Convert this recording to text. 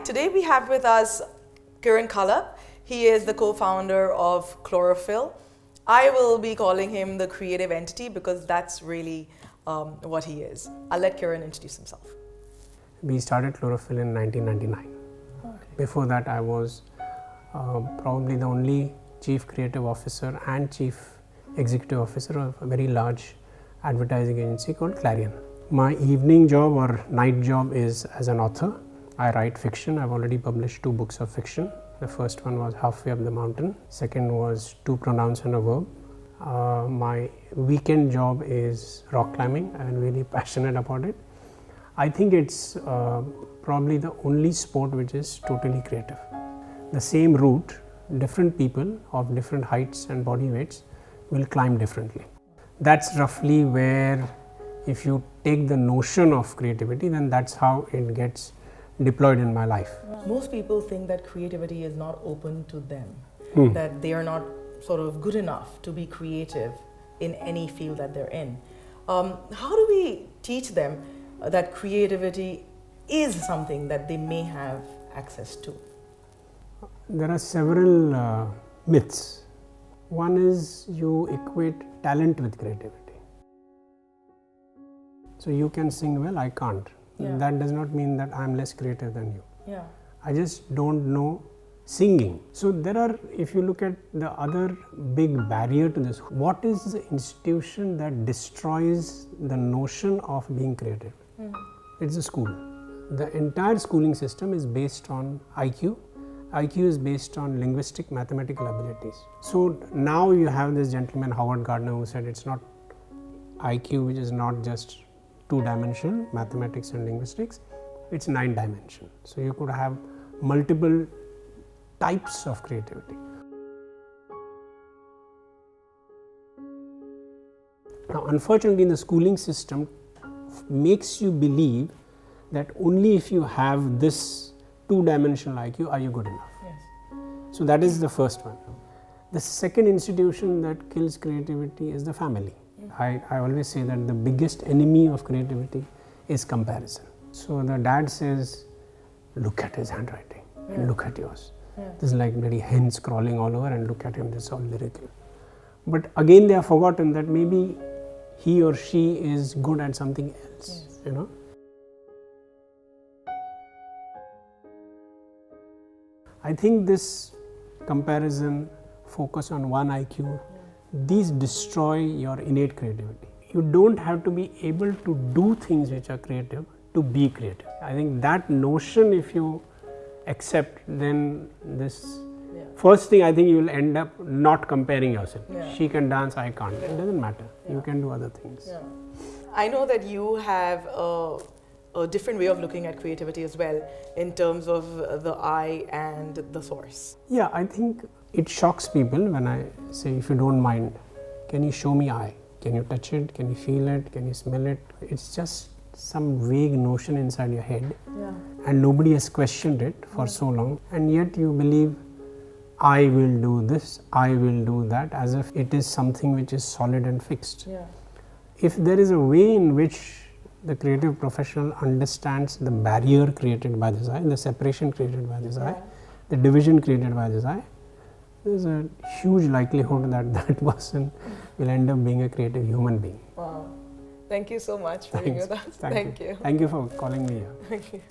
Today we have with us Kiran Khalap. He is the co-founder of Chlorophyll. I will be calling him the Creativ-entity because that's really what he is. I'll let Kiran introduce himself. We started Chlorophyll in 1999. Okay. Before that, I was probably the only chief creative officer and chief executive officer of a very large advertising agency called Clarion. My evening job or night job is as an author. I write fiction. I've already published 2 books of fiction. The first one was Halfway Up the Mountain. Second was Two Pronouns and a Verb. My weekend job is rock climbing. I'm really passionate about it. I think it's probably the only sport which is totally creative. The same route, different people of different heights and body weights will climb differently. That's roughly where, if you take the notion of creativity, then that's how it gets deployed in my life. Most people think that creativity is not open to them, that they are not sort of good enough to be creative in any field that they're in. How do we teach them that creativity is something that they may have access to? There are several myths. One is you equate talent with creativity. So you can sing well, I can't. Yeah. That does not mean that I'm less creative than you. Yeah. I just don't know singing. So there are, if you look at the other big barrier to this, what is the institution that destroys the notion of being creative? It's a school. The entire schooling system is based on IQ. IQ is based on linguistic mathematical abilities. So now you have this gentleman, Howard Gardner, who said it's not IQ, which is not just 2-dimensional, mathematics and linguistics, it's 9-dimensional. So you could have multiple types of creativity. Now, unfortunately, the schooling system makes you believe that only if you have this 2-dimensional IQ are you good enough. Yes. So that is the first one. The second institution that kills creativity is the family. I always say that the biggest enemy of creativity is comparison. So the dad says, look at his handwriting, and look at yours. This is like bloody hens crawling all over, and look at him, this is all lyrical. But again, they have forgotten that maybe he or she is good at something else, you know. I think this comparison, focus on one IQ, these destroy your innate creativity. You don't have to be able to do things which are creative to be creative. I think that notion, if you accept, then this first thing, I think you will end up not comparing yourself. She can dance, I can't. It doesn't matter. You can do other things. I know that you have a different way of looking at creativity as well, in terms of the I and the source. Yeah, I think it shocks people when I say, if you don't mind, can you show me I? Can you touch it? Can you feel it? Can you smell it? It's just some vague notion inside your head, and nobody has questioned it for so long, and yet you believe I will do this, I will do that, as if it is something which is solid and fixed. If there is a way in which the creative professional understands the barrier created by this I, the separation created by this I, the division created by this I, there's a huge likelihood that that person will end up being a creative human being. Wow. Thank you so much for being with us. Thank you. Thank you for calling me here. Thank you.